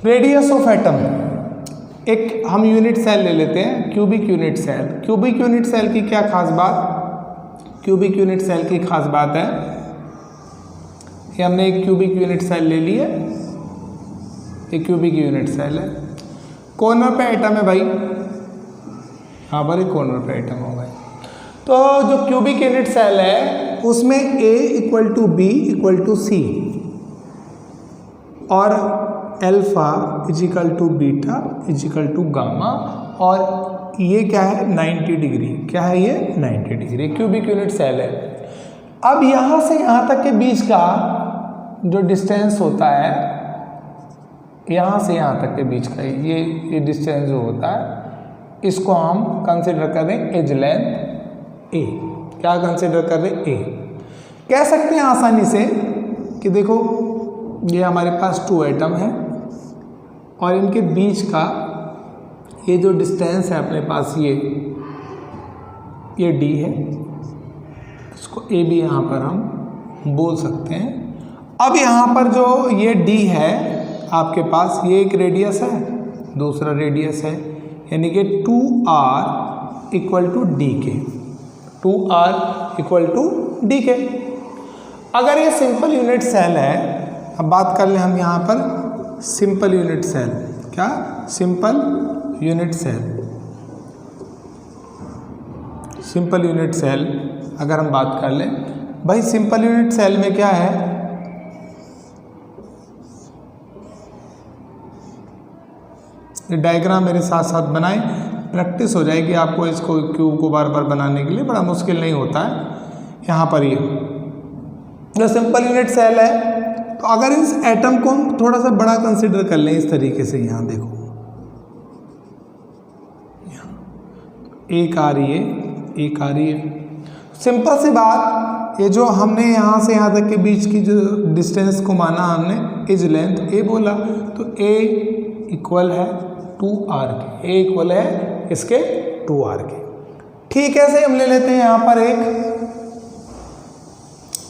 Radius of atom, एक हम unit cell ले लेते हैं, cubic unit cell. Cubic unit cell की क्या खास बात, क्यूबिक यूनिट सेल की खास बात है कि हमने एक क्यूबिक यूनिट सेल ले ली है, एक क्यूबिक यूनिट सेल है, कॉर्नर पे एटम है भाई, यहाँ पर एक कॉर्नर पे एटम होगा। तो जो क्यूबिक यूनिट सेल है उसमें A equal to B equal to C और alpha is equal to beta is equal to gamma, और ये क्या है 90 डिग्री, क्या है ये 90 डिग्री क्यूबिक यूनिट सेल है। अब यहाँ से यहाँ तक के बीच का जो डिस्टेंस होता है, यहाँ से यहाँ तक के बीच का ये डिस्टेंस जो होता है, इसको हम कंसिडर करें एज लेंथ A। क्या कंसिडर कर रहे A, कह सकते हैं आसानी से कि देखो ये हमारे पास 2 एटम है और इनके बीच का ये जो डिस्टेंस है अपने पास ये D है, इसको A भी यहाँ पर हम बोल सकते हैं। अब यहाँ पर जो ये D है आपके पास, ये एक रेडियस है, दूसरा रेडियस है, यानी कि 2r इक्वल टू डी के, 2r इक्वल टू डी के। अगर ये सिंपल यूनिट सेल है, अब बात कर लें हम यहाँ पर सिंपल यूनिट सेल, क्या simple unit cell, simple unit cell अगर हम बात कर लें भाई, सिंपल यूनिट सेल में क्या है, ये डायग्राम मेरे साथ साथ बनाएं, प्रैक्टिस हो जाएगी आपको, इसको क्यूब को बार बार बनाने के लिए बड़ा मुश्किल नहीं होता है। यहाँ पर ये जो सिंपल यूनिट सेल है, तो अगर इस एटम को हम थोड़ा सा बड़ा कंसिडर कर लें इस तरीके से, यहाँ देखो एक आ रही है, एक आ रही है, सिंपल सी बात, ये जो हमने यहाँ से यहाँ तक के बीच की जो डिस्टेंस को माना हमने एज लेंथ A बोला, तो A इक्वल है 2r के, A इक्वल है इसके 2r के। ठीक है, ऐसे हम ले लेते हैं यहाँ पर एक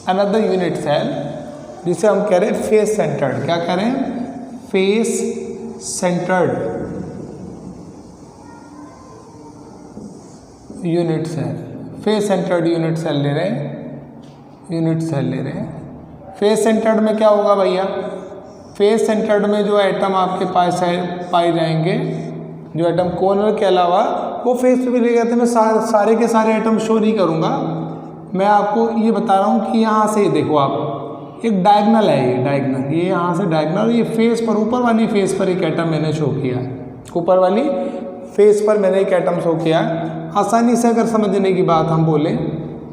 अनदर यूनिट सेल जिसे हम कह रहे हैं फेस सेंटर्ड, क्या कह रहे हैं, face centred unit cell, face centred unit cell ले रहे हैं, यूनिट सेल ले रहे हैं। फेस सेंटर्ड में क्या होगा भैया, फेस सेंटर्ड में जो एटम आपके पास है पाए जाएंगे, जो एटम कॉर्नर के अलावा वो फेस पे भी ले जाते हैं। मैं सारे के सारे एटम शो नहीं करूँगा, मैं आपको ये बता रहा हूँ कि यहाँ से देखो आप, एक डायगनल है, ये डायगनल, ये यहाँ से डायगनल, ये फेस पर, ऊपर वाली फेस पर एक एटम मैंने शो किया है, ऊपर वाली फेस पर मैंने एक एटम शो किया है। आसानी से अगर समझने की बात हम बोलें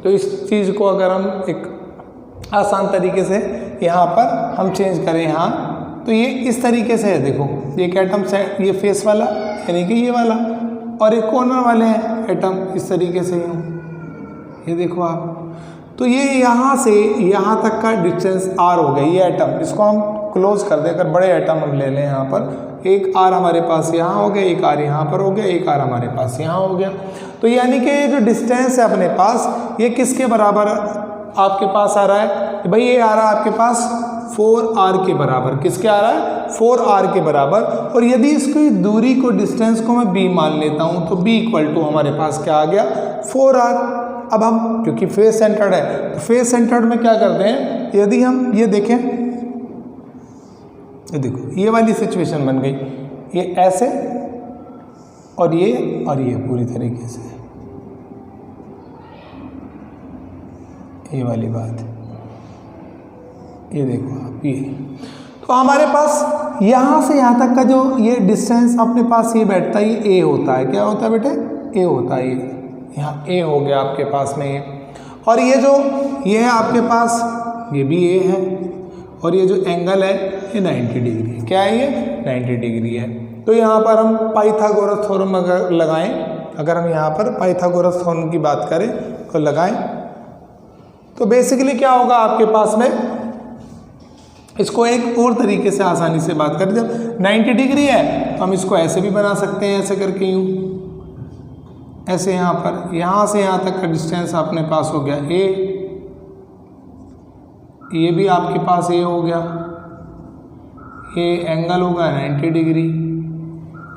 तो इस चीज़ को अगर हम एक आसान तरीके से यहाँ पर हम चेंज करें यहाँ, तो ये इस तरीके से है, देखो एक एटम से ये फेस वाला यानी कि ये वाला, और एक कॉर्नर वाले हैं एटम इस तरीके से, ये देखो आप, तो ये यहाँ से यहाँ तक का डिस्टेंस r हो गया, ये एटम, इसको हम क्लोज कर दें, अगर बड़े एटम हम ले लें यहाँ पर, एक r हमारे पास यहाँ हो गया, एक r यहाँ पर हो गया, एक r हमारे पास यहाँ हो गया। तो यानी कि ये जो डिस्टेंस है अपने पास, ये किसके बराबर आपके पास आ रहा है भाई, ये आ रहा है आपके पास 4r के बराबर, किसके आ रहा है 4r के बराबर। और यदि इसकी दूरी को, डिस्टेंस को मैं b मान लेता हूँ, तो b इक्वल टू हमारे पास क्या आ गया 4r। अब हम क्योंकि फेस सेंटर्ड है, तो फेस सेंटर्ड में क्या करते हैं, यदि हम ये देखें, ये देखो ये वाली सिचुएशन बन गई, ये ऐसे और ये पूरी तरीके से, ये वाली बात, ये देखो आप, ये तो हमारे पास यहाँ से यहाँ तक का जो ये डिस्टेंस अपने पास ये बैठता है, ये a होता है, क्या होता है बेटे, a होता है, ये यहाँ a हो गया आपके पास में ये, और ये जो ये है आपके पास, ये भी a है, और ये जो एंगल है ये 90 डिग्री, क्या है ये 90 डिग्री है। तो यहाँ पर हम पाइथागोरस थ्योरम अगर लगाएं, अगर हम यहाँ पर पाइथागोरस थ्योरम की बात करें तो लगाएं, तो बेसिकली क्या होगा आपके पास में, इसको एक और तरीके से आसानी से बात करें, जब 90 डिग्री है तो हम इसको ऐसे भी बना सकते हैं, ऐसे करके यूँ, ऐसे यहाँ पर, यहाँ से यहाँ तक का डिस्टेंस अपने पास हो गया a, ये भी आपके पास a हो गया, ये एंगल होगा 90 डिग्री,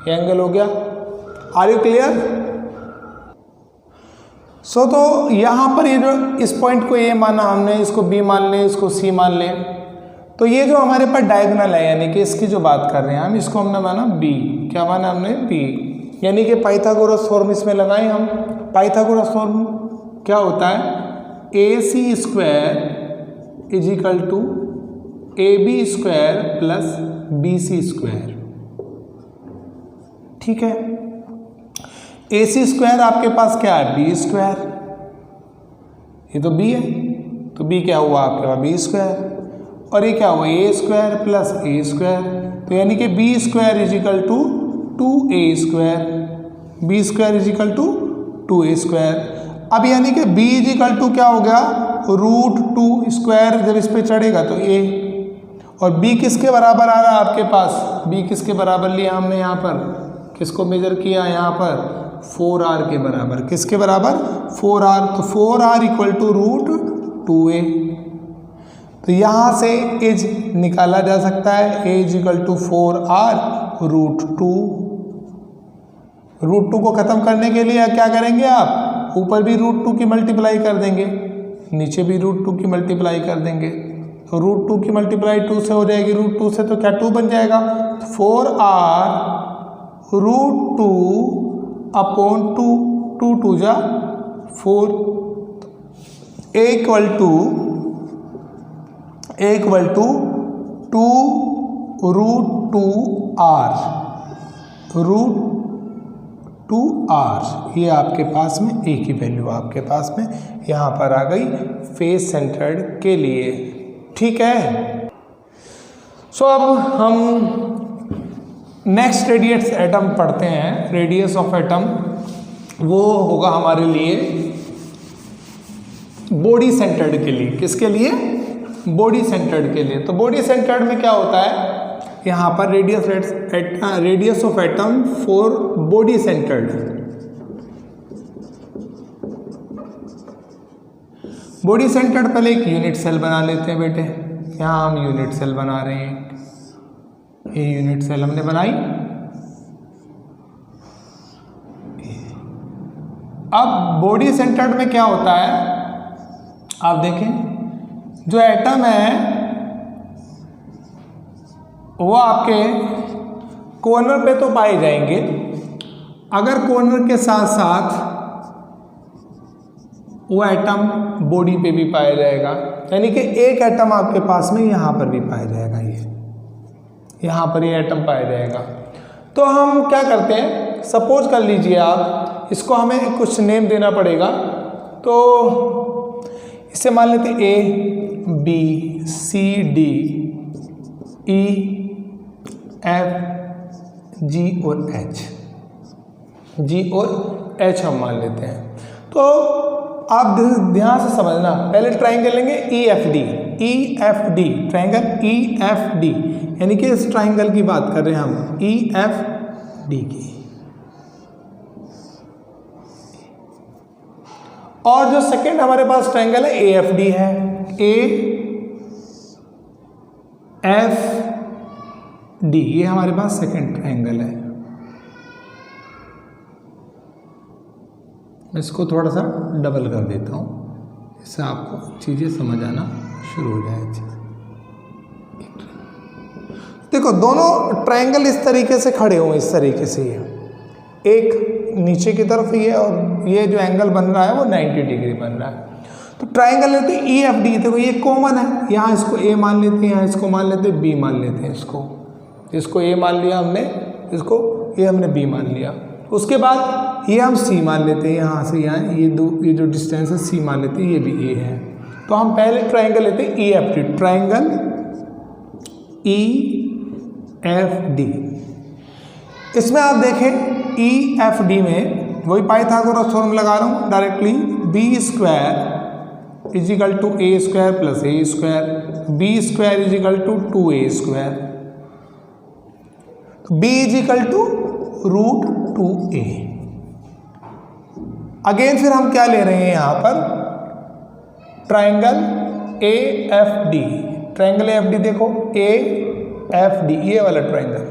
ये एंगल हो गया। Are you clear? सो तो यहाँ पर ये जो इस पॉइंट को ए माना हमने, इसको बी मान लें, इसको सी मान लें, तो ये जो हमारे पास डायगोनल है यानी कि इसकी जो बात कर रहे हैं हम, इसको हमने माना बी। क्या माना हमने? बी। यानी कि पाइथागोरस फॉर्म इसमें लगाए हम। पाइथागोरस फॉर्म क्या होता है? A C square is equal to A B square plus B C square. ठीक है, ए सी स्क्वायर आपके पास क्या है? बी स्क्वायर, ये तो बी है, तो बी क्या हुआ आपके पास? B square. और ये क्या हुआ? A square plus A square, तो यानी कि B square is equal to 2a square, B square is equal to 2a square. अब यानी कि b इज इक्वल टू क्या हो गया? √2 स्क्वायर, जब इस पे चढ़ेगा तो a, और b किसके बराबर आ रहा है आपके पास? b किसके बराबर लिया हमने यहाँ पर? किसको मेजर किया यहाँ पर? 4r के बराबर। किसके बराबर? 4r। तो 4r इक्वल टू √2a। तो यहाँ से एज निकाला जा सकता है, a is equal to 4r √2। √2 को खत्म करने के लिए क्या करेंगे आप? ऊपर भी √2 की मल्टीप्लाई कर देंगे, नीचे भी √2 की मल्टीप्लाई कर देंगे। तो √2 की मल्टीप्लाई 2 से हो जाएगी, √2 से तो क्या 2 बन जाएगा? 4r √2 अपॉन 2, 2 2 जा 4, a equal to 2 √2r, √2r। ये आपके पास में a की वैल्यू आपके पास में यहाँ पर आ गई फेस सेंटर्ड के लिए। ठीक है, सो अब हम नेक्स्ट रेडियस एटम पढ़ते हैं। रेडियस ऑफ एटम वो होगा हमारे लिए बॉडी सेंटर्ड के लिए। किसके लिए? बॉडी सेंटर्ड के लिए। तो बॉडी सेंटर्ड में क्या होता है? यहाँ पर radius of atom for body centred. Body centred पहले एक यूनिट सेल बना लेते हैं बेटे। यहाँ हम यूनिट सेल बना रहे हैं, ये यूनिट सेल हमने बनाई। अब बॉडी सेंटर्ड में क्या होता है? आप देखें, जो एटम है वो आपके कॉर्नर पे तो पाए जाएंगे, अगर कॉर्नर के साथ साथ वो एटम बॉडी पे भी पाया जाएगा, यानी कि एक एटम आपके पास में यहाँ पर भी पाया जाएगा, ये यहाँ पर ये एटम पाया जाएगा। तो हम क्या करते हैं, सपोज कर लीजिए आप, इसको हमें कुछ नेम देना पड़ेगा। तो इसे मान लेते हैं A B C D E F G और H, G और H हम मान लेते हैं। तो आप ध्यान से समझना, पहले ट्राइंगल लेंगे EFD, ट्राइंगल EFD, यानी कि इस ट्राइंगल की बात कर रहे हैं हम, EFD की। और जो सेकंड हमारे पास ट्राइंगल है AFD है, AFD, ये हमारे पास सेकंड ट्राइंगल है। मैं इसको थोड़ा सा डबल कर देता हूँ, इससे आपको चीज़ें समझ आना शुरू हो जाए। देखो दोनों ट्रायंगल इस तरीके से खड़े हुए, इस तरीके से, एक नीचे की तरफ ही है और ये जो एंगल बन रहा है वो 90 डिग्री बन रहा है। तो ट्रायंगल लेते हैं EFD, देखो ये कॉमन है, यहाँ इसको A मान लेते हैं, यहाँ इसको मान लेते हैं B मान लेते हैं, इसको A मान लिया हमने, इसको ये हमने B मान लिया। उसके बाद ये हम C मान लेते हैं, यहाँ से यहाँ ये जो डिस्टेंस है C मान लेते हैं, ये भी A है। तो हम पहले ट्रायंगल लेते हैं EFD, ट्रायंगल EFD। इसमें आप देखें EFD में वही पाइथागोरस थ्योरम लगा रहा हूँ directly, B square is equal to A square plus A square, B square is equal to 2A square, B is equal to √2A। Again फिर हम क्या ले रहे हैं यहाँ पर, ट्रायंगल AFD, ट्रायंगल AFD देखो A एफ डी, ये वाला ट्राइंगल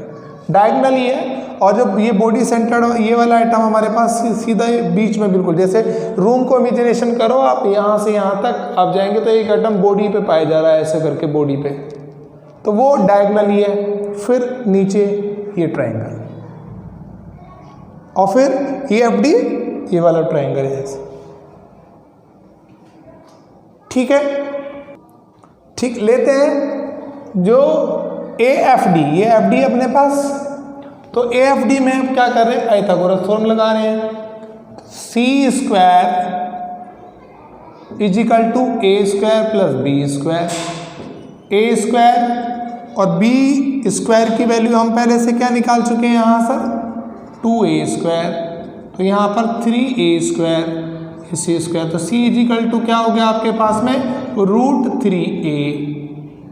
डायगोनल ये है, और जब ये बॉडी सेंटर्ड ये वाला आइटम हमारे पास सीधा बीच में, बिल्कुल जैसे रूम को इमेजिनेशन करो आप, यहाँ से यहाँ तक आप जाएंगे तो एक आइटम बॉडी पे पाया जा रहा है ऐसे करके बॉडी पे, तो वो डायगोनल ही है। फिर नीचे ये ट्राइंगल, और फिर ये एफ डी, ये वाला ट्राइंगल है ऐसे, ठीक है। ठीक, लेते हैं जो ए एफ डी, ये एफ डी अपने पास, तो ए एफ डी में हम क्या कर रहे हैं, पाइथागोरस फॉर्म लगा रहे हैं, C square is equal to A square plus B square, A square और बी स्क्वायर की वैल्यू हम पहले से क्या निकाल चुके हैं यहाँ सर, 2a स्क्वायर, तो यहाँ पर 3a स्क्वायर सी स्क्वायर, तो सी इज इक्वल टू क्या हो गया आपके पास में, √3a,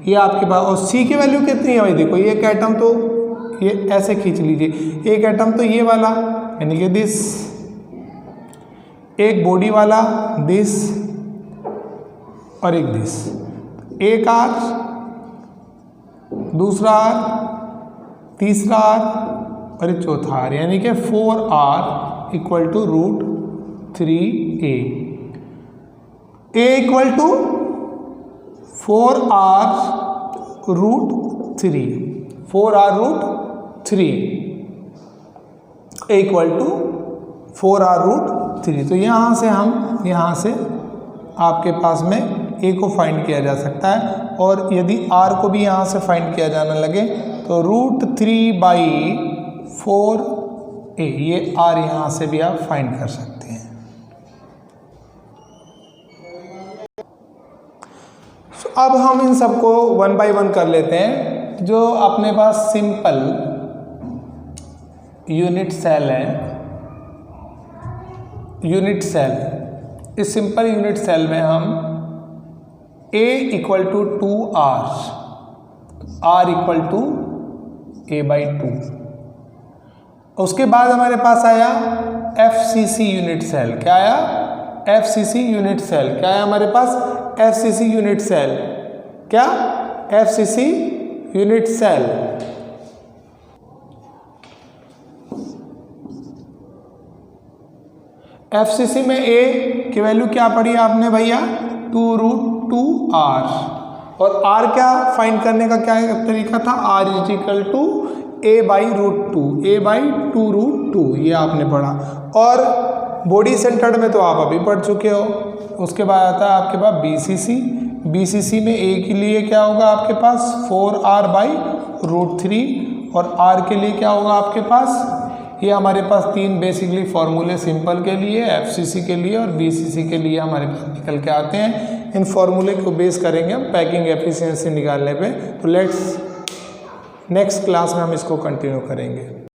ये आपके पास, और सी की वैल्यू कितनी है भाई, देखो ये एक एटम तो ये ऐसे खींच लीजिए, एक एटम तो ये वाला यानी कि दिस, एक बॉडी वाला दिस, और एक दिस, एक आर, दूसरा आर, तीसरा आर और एक चौथा आर, यानी कि 4r equal to √3a, a equal to 4r √3, 4r √3, a equal to 4r √3। तो यहाँ से हम, यहाँ से आपके पास में a को फाइंड किया जा सकता है, और यदि r को भी यहाँ से फाइंड किया जाने लगे तो √3/4a, ये r यहाँ से भी आप फाइंड कर सकते हैं। So, अब हम इन सबको 1 बाय 1 कर लेते हैं। जो अपने पास सिंपल यूनिट सेल है, यूनिट सेल, इस सिंपल यूनिट सेल में हम a equal to 2r, r equal to a/2, उसके बाद हमारे पास आया FCC यूनिट सेल, क्या आया, FCC यूनिट सेल, क्या है हमारे पास, FCC यूनिट सेल, क्या, FCC यूनिट सेल। FCC में a की वैल्यू क्या पड़ी आपने भैया, 2√2r, और r क्या फाइंड करने का क्या तरीका था, r is equal to a/√2, a/2√2, ये आपने पढ़ा। और बॉडी सेंटर्ड में तो आप अभी पढ़ चुके हो। उसके बाद आता है आपके पास BCC, BCC में a के लिए क्या होगा आपके पास 4r/√3, और r के लिए क्या होगा आपके पास, ये हमारे पास तीन बेसिकली फॉर्मूले सिंपल के लिए, FCC के लिए और BCC के लिए हमारे पास निकल के आते हैं। इन फॉर्मूले को बेस करेंगे हम पैकिंग एफिशिएंसी निकालने पे। तो लेट्स नेक्स्ट क्लास में हम इसको कंटिन्यू करेंगे।